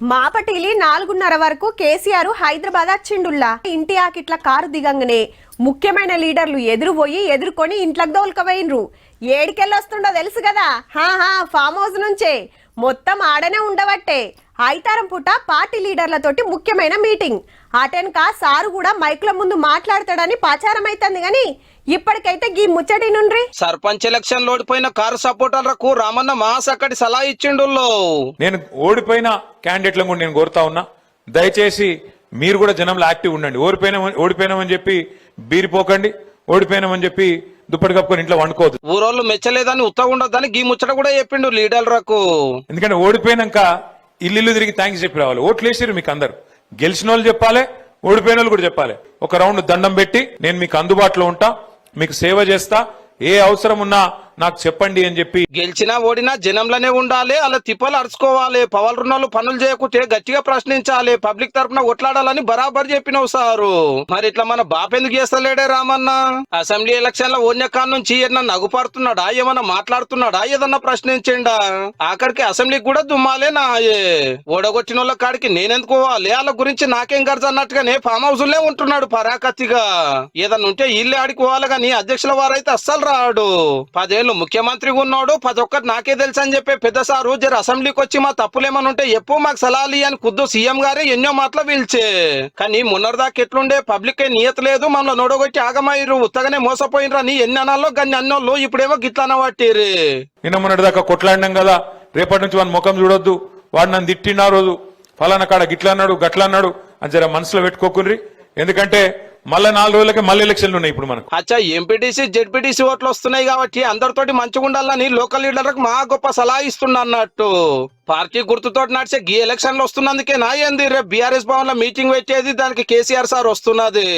మాపటిలి 4:30 వరకు కేసీఆర్ హైదరాబాద్ వచ్చిండుల్లా. ఇంటి ఆకిట్ల కారు దిగంగానే ముఖ్యమైన లీడర్లు ఎదురుపోయి ఎదుర్కొని ఇంట్లోకి దోల్కపోయినరు. ఏడికెళ్ళొస్తుండో తెలుసు కదా, ఫామ్ హౌస్ నుంచే. మొత్తం ఆడనే ఉండబట్టే ఐతారం పూట పార్టీ లీడర్లతోటి ముఖ్యమైన మీటింగ్. అటెన్కా సారు కూడా మైక్ల ముందు మాట్లాడతాడని ప్రచారం అవుతుంది గాని ఇప్పటికైతే గీ ముచ్చటి నుండ్రి. సర్పంచ్ ఎలక్షన్ లో ఓడిపోయిన కారు సపోర్టర్లకు రామన్న మాసక్కడి సలహా ఇచ్చిండు. నేను ఓడిపోయిన క్యాండిడేట్లను కూడా నేను కోరుతా ఉన్నా, దయచేసి మీరు కూడా జనంలో యాక్టివ్ ఉండండి. ఓడిపోయినామని చెప్పి బీరిపోకండి, ఓడిపోయినామని చెప్పి దుప్పటి కప్పుకొని ఇంట్లో వండుకోవద్దు. ఊరోళ్ళు మెచ్చలేదని ఉత్తగా ఉండొద్దని గీ ముచ్చట కూడా చెప్పిండు లీడర్లకు. ఎందుకంటే ఓడిపోయినాక ఇల్లు తిరిగి థ్యాంక్స్ చెప్పి రావాలి. ఓట్లు వేసారు మీకు అందరు, గెలిచిన వాళ్ళు చెప్పాలి, ఓడిపోయిన వాళ్ళు కూడా చెప్పాలి. ఒక రౌండ్ దండం పెట్టి నేను మీకు అందుబాటులో ఉంటా, మీకు సేవ చేస్తా, ఏ అవసరం ఉన్నా నాకు చెప్పండి అని చెప్పి. గెలిచినా ఓడినా జనంలోనే ఉండాలి, అలా తిప్పలు అరుచుకోవాలి, పవర్ రుణాలు పనులు చేయకుంటే గట్టిగా ప్రశ్నించాలి, పబ్లిక్ తరఫున కొట్లాడాలని బరాబర్ చెప్పినవు సారు. మరి ఇట్లా మన బాపెందుకు చేస్తలేడే రామన్న? అసెంబ్లీ ఎలక్షన్ లో ఓన్య కాన్ నుంచి ఏమన్నా నగుపడుతున్నాడా, ఏమన్నా మాట్లాడుతున్నాడా, ఏదన్నా ప్రశ్నించిండా? ఆఖరికి అసెంబ్లీకి కూడా దుమ్మాలే నాయే. ఓడగొట్టిన వాళ్ళ కాడికి నేనెందుకు పోవాలి, వాళ్ళ గురించి నాకేం గర్జ అన్నట్టుగానే ఫామ్ హౌస్ లే ఉంటున్నాడు పరాకత్తిగా. ఏదన్నా ఉంటే ఇల్లే ఆడిపోవాలి గాని అధ్యక్షుల వారైతే అస్సలు రాడు. 10 ఏళ్ళు ముఖ్యమంత్రిగా ఉన్నాడు, 11 నాకే తెలుసు అని చెప్పి పెద్ద సారు జర అసెంబ్లీకి వచ్చి మా తప్పులేమని ఉంటే ఎప్పుడు మాకు సలహాలి అని ఖుద్దు సీఎం గారే ఎన్నో మాటలు పిలిచే. కానీ మొన్నటిదాకా ఎట్లుండే పబ్లిక్ నియత లేదు, మనలో నోడగొట్టి ఆగమయ్యారు, ఉత్తగానే మోసపోయినరా నీ ఎన్ని అనాల్లో గన్ని అన్నోళ్ళు ఇప్పుడేమో గిట్లా అనబట్టిరి. నిన్న మొన్నటిదాకా కొట్లాడినాం కదా, రేపటి నుంచి వాడి ముఖం చూడొద్దు, వాడు నన్ను తిట్టిన రోజు ఫలానా కాడ గిట్లా అన్నాడు గట్లా అన్నాడు అని జర మనసులో పెట్టుకోకుర్రి. ఎందుకంటే మళ్ళీ 4 రోజులకే మళ్ళీ ఎలక్షన్లు ఉన్నాయి ఇప్పుడు మనకు. అచ్చా, ఎంపీటీసీ జెడ్పీటీసీ ఓట్లు వస్తున్నాయి కాబట్టి అందరితోటి మంచిగా ఉండాలని లోకల్ లీడర్లకు మా గొప్ప సలహా ఇస్తున్నా అన్నట్టు. పార్టీ గుర్తుతో నడిచే గీ ఎలక్షన్లు వస్తున్నందుకే నా ఏంది రేపు బీఆర్ఎస్ భవన్ లో మీటింగ్ పెట్టేది, దానికి కేసీఆర్ సార్ వస్తున్నది.